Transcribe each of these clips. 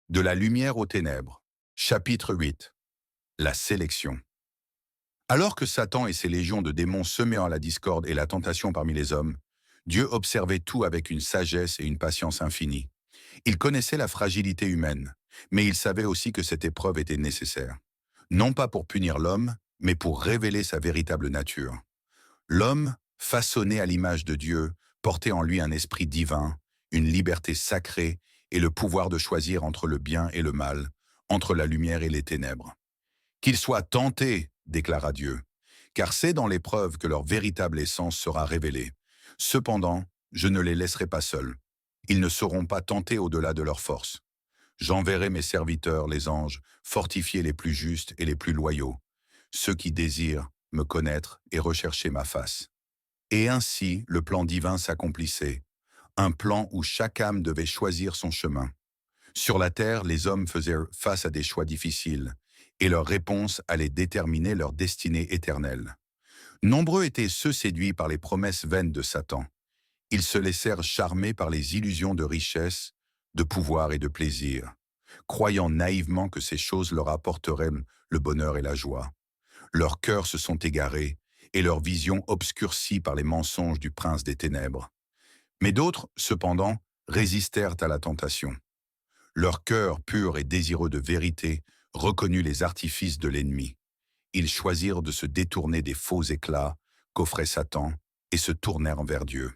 De la lumière aux ténèbres. Chapitre 8. La sélection. Alors que Satan et ses légions de démons semaient la discorde et la tentation parmi les hommes, Dieu observait tout avec une sagesse et une patience infinie. Il connaissait la fragilité humaine, mais il savait aussi que cette épreuve était nécessaire. Non pas pour punir l'homme, mais pour révéler sa véritable nature. L'homme, façonné à l'image de Dieu, portait en lui un esprit divin, une liberté sacrée et le pouvoir de choisir entre le bien et le mal, entre la lumière et les ténèbres. Qu'ils soient tentés, déclara Dieu, car c'est dans l'épreuve que leur véritable essence sera révélée. Cependant, je ne les laisserai pas seuls. Ils ne seront pas tentés au-delà de leur force. J'enverrai mes serviteurs, les anges, fortifier les plus justes et les plus loyaux, ceux qui désirent me connaître et rechercher ma face. Et ainsi, le plan divin s'accomplissait, un plan où chaque âme devait choisir son chemin. Sur la terre, les hommes faisaient face à des choix difficiles, et leur réponse allait déterminer leur destinée éternelle. Nombreux étaient ceux séduits par les promesses vaines de Satan. Ils se laissèrent charmer par les illusions de richesse, de pouvoir et de plaisir, croyant naïvement que ces choses leur apporteraient le bonheur et la joie. Leurs cœurs se sont égarés, et leur vision obscurcie par les mensonges du prince des ténèbres. Mais d'autres, cependant, résistèrent à la tentation. Leur cœur pur et désireux de vérité reconnut les artifices de l'ennemi. Ils choisirent de se détourner des faux éclats qu'offrait Satan et se tournèrent vers Dieu.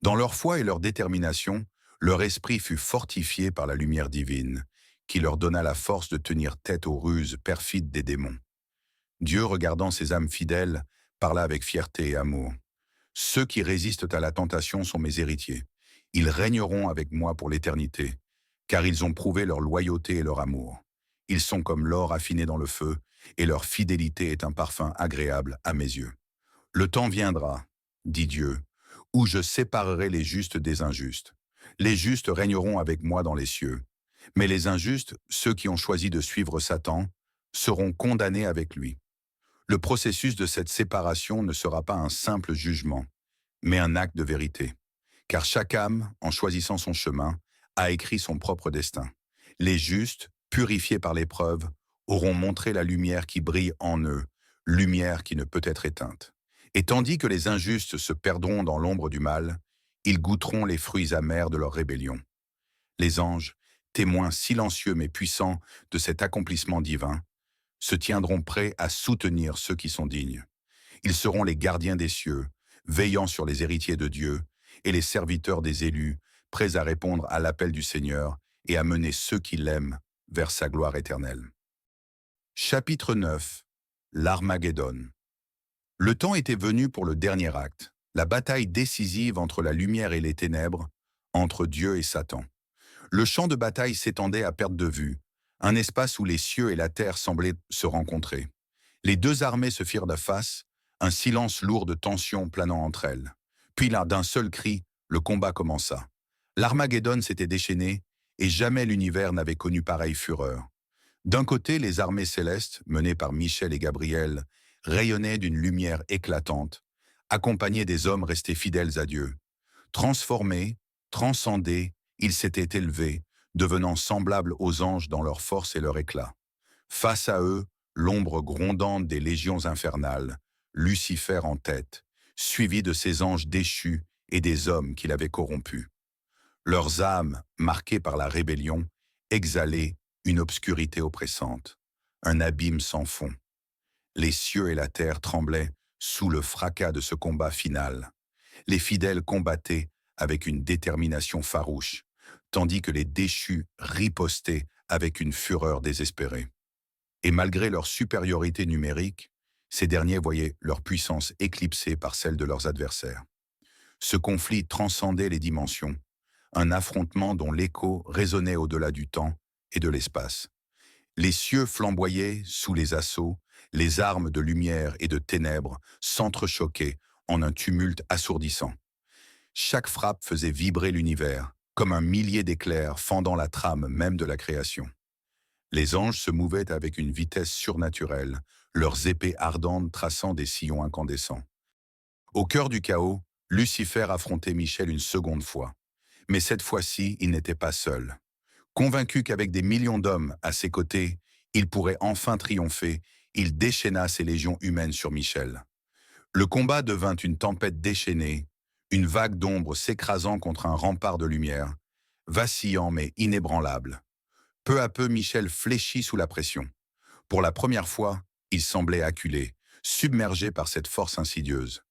Dans leur foi et leur détermination, leur esprit fut fortifié par la lumière divine, qui leur donna la force de tenir tête aux ruses perfides des démons. Dieu, regardant ces âmes fidèles, parla avec fierté et amour. Ceux qui résistent à la tentation sont mes héritiers. Ils régneront avec moi pour l'éternité, car ils ont prouvé leur loyauté et leur amour. Ils sont comme l'or affiné dans le feu, et leur fidélité est un parfum agréable à mes yeux. Le temps viendra, dit Dieu, où je séparerai les justes des injustes. Les justes régneront avec moi dans les cieux. Mais les injustes, ceux qui ont choisi de suivre Satan, seront condamnés avec lui. Le processus de cette séparation ne sera pas un simple jugement, mais un acte de vérité. Car chaque âme, en choisissant son chemin, a écrit son propre destin. Les justes, purifiés par l'épreuve, auront montré la lumière qui brille en eux, lumière qui ne peut être éteinte. Et tandis que les injustes se perdront dans l'ombre du mal, ils goûteront les fruits amers de leur rébellion. Les anges, témoins silencieux mais puissants de cet accomplissement divin, se tiendront prêts à soutenir ceux qui sont dignes. Ils seront les gardiens des cieux, veillant sur les héritiers de Dieu, et les serviteurs des élus, prêts à répondre à l'appel du Seigneur et à mener ceux qui l'aiment vers sa gloire éternelle. Chapitre 9. L'Armageddon. Le temps était venu pour le dernier acte, la bataille décisive entre la lumière et les ténèbres, entre Dieu et Satan. Le champ de bataille s'étendait à perte de vue, un espace où les cieux et la terre semblaient se rencontrer. Les deux armées se firent de face, un silence lourd de tension planant entre elles. Puis là, d'un seul cri, le combat commença. L'Armageddon s'était déchaîné, et jamais l'univers n'avait connu pareille fureur. D'un côté, les armées célestes, menées par Michel et Gabriel, rayonnaient d'une lumière éclatante, accompagnées des hommes restés fidèles à Dieu. Transformés, transcendés, ils s'étaient élevés, devenant semblables aux anges dans leur force et leur éclat. Face à eux, l'ombre grondante des légions infernales, Lucifer en tête, suivi de ses anges déchus et des hommes qu'il avait corrompus. Leurs âmes, marquées par la rébellion, exhalaient une obscurité oppressante, un abîme sans fond. Les cieux et la terre tremblaient sous le fracas de ce combat final. Les fidèles combattaient avec une détermination farouche, tandis que les déchus ripostaient avec une fureur désespérée. Et malgré leur supériorité numérique, ces derniers voyaient leur puissance éclipsée par celle de leurs adversaires. Ce conflit transcendait les dimensions, un affrontement dont l'écho résonnait au-delà du temps et de l'espace. Les cieux flamboyaient sous les assauts, les armes de lumière et de ténèbres s'entrechoquaient en un tumulte assourdissant. Chaque frappe faisait vibrer l'univers, comme un millier d'éclairs fendant la trame même de la création. Les anges se mouvaient avec une vitesse surnaturelle, leurs épées ardentes traçant des sillons incandescents. Au cœur du chaos, Lucifer affrontait Michel une seconde fois. Mais cette fois-ci, il n'était pas seul. Convaincu qu'avec des millions d'hommes à ses côtés, il pourrait enfin triompher, il déchaîna ses légions humaines sur Michel. Le combat devint une tempête déchaînée, une vague d'ombre s'écrasant contre un rempart de lumière, vacillant mais inébranlable. Peu à peu, Michel fléchit sous la pression. Pour la première fois, il semblait acculé, submergé par cette force insidieuse.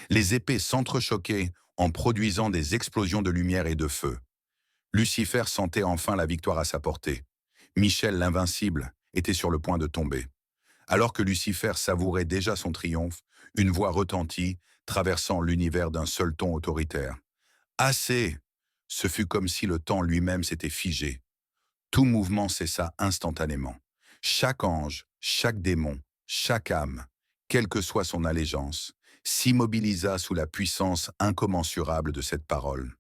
Les épées s'entrechoquaient en produisant des explosions de lumière et de feu. Lucifer sentait enfin la victoire à sa portée. Michel l'invincible était sur le point de tomber. Alors que Lucifer savourait déjà son triomphe, une voix retentit, traversant l'univers d'un seul ton autoritaire. Assez! Ce fut comme si le temps lui-même s'était figé. Tout mouvement cessa instantanément. Chaque ange, chaque démon, chaque âme, quelle que soit son allégeance, s'immobilisa sous la puissance incommensurable de cette parole.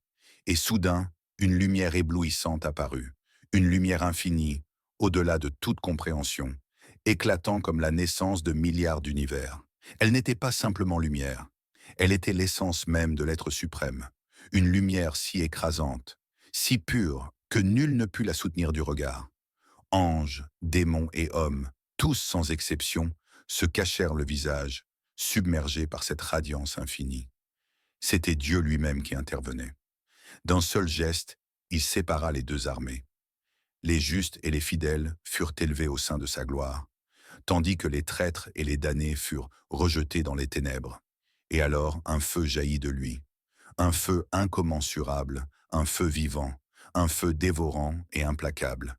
Et soudain, une lumière éblouissante apparut, une lumière infinie, au-delà de toute compréhension, éclatant comme la naissance de milliards d'univers. Elle n'était pas simplement lumière, elle était l'essence même de l'être suprême, une lumière si écrasante, si pure que nul ne put la soutenir du regard. Anges, démons et hommes, tous sans exception, se cachèrent le visage, submergés par cette radiance infinie. C'était Dieu lui-même qui intervenait. D'un seul geste, il sépara les deux armées. Les justes et les fidèles furent élevés au sein de sa gloire, tandis que les traîtres et les damnés furent rejetés dans les ténèbres. Et alors un feu jaillit de lui, un feu incommensurable, un feu vivant, un feu dévorant et implacable.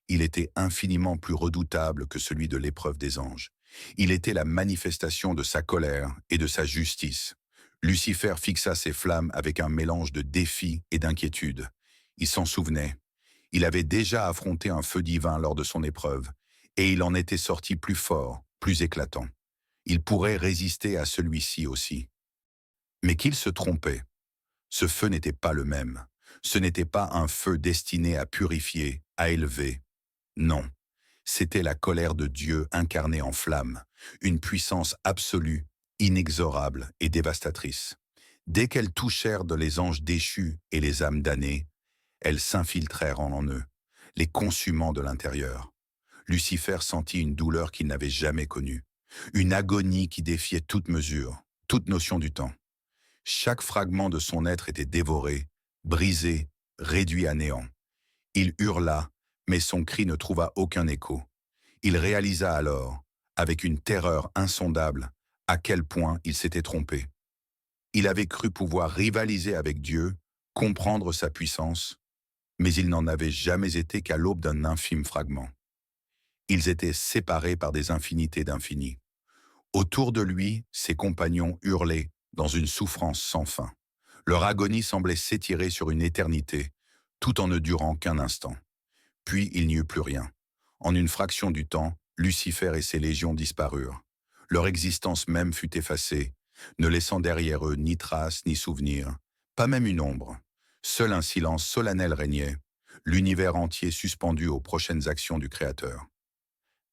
Il était infiniment plus redoutable que celui de l'épreuve des anges. Il était la manifestation de sa colère et de sa justice. Lucifer fixa ses flammes avec un mélange de défi et d'inquiétude. Il s'en souvenait. Il avait déjà affronté un feu divin lors de son épreuve, et il en était sorti plus fort, plus éclatant. Il pourrait résister à celui-ci aussi. Mais qu'il se trompait. Ce feu n'était pas le même. Ce n'était pas un feu destiné à purifier, à élever. Non, c'était la colère de Dieu incarnée en flamme, une puissance absolue, inexorable et dévastatrice. Dès qu'elles touchèrent de les anges déchus et les âmes damnées, elles s'infiltrèrent en eux, les consumant de l'intérieur. Lucifer sentit une douleur qu'il n'avait jamais connue, une agonie qui défiait toute mesure, toute notion du temps. Chaque fragment de son être était dévoré, brisé, réduit à néant. Il hurla, mais son cri ne trouva aucun écho. Il réalisa alors, avec une terreur insondable, à quel point il s'était trompé. Il avait cru pouvoir rivaliser avec Dieu, comprendre sa puissance, mais il n'en avait jamais été qu'à l'aube d'un infime fragment. Ils étaient séparés par des infinités d'infinis. Autour de lui, ses compagnons hurlaient dans une souffrance sans fin. Leur agonie semblait s'étirer sur une éternité, tout en ne durant qu'un instant. Puis il n'y eut plus rien. En une fraction du temps, Lucifer et ses légions disparurent. Leur existence même fut effacée, ne laissant derrière eux ni trace ni souvenir, pas même une ombre. Seul un silence solennel régnait, l'univers entier suspendu aux prochaines actions du Créateur.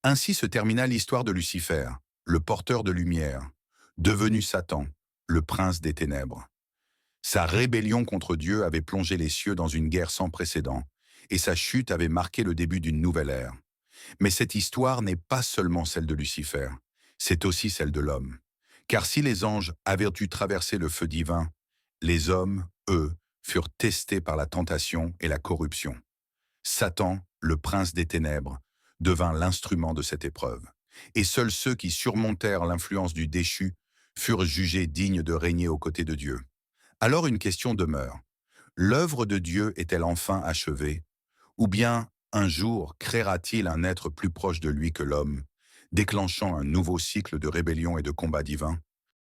Ainsi se termina l'histoire de Lucifer, le porteur de lumière, devenu Satan, le prince des ténèbres. Sa rébellion contre Dieu avait plongé les cieux dans une guerre sans précédent, et sa chute avait marqué le début d'une nouvelle ère. Mais cette histoire n'est pas seulement celle de Lucifer, c'est aussi celle de l'homme. Car si les anges avaient dû traverser le feu divin, les hommes, eux, furent testés par la tentation et la corruption. Satan, le prince des ténèbres, devint l'instrument de cette épreuve. Et seuls ceux qui surmontèrent l'influence du déchu furent jugés dignes de régner aux côtés de Dieu. Alors une question demeure. L'œuvre de Dieu est-elle enfin achevée? Ou bien, un jour, créera-t-il un être plus proche de lui que l'homme, déclenchant un nouveau cycle de rébellion et de combat divin?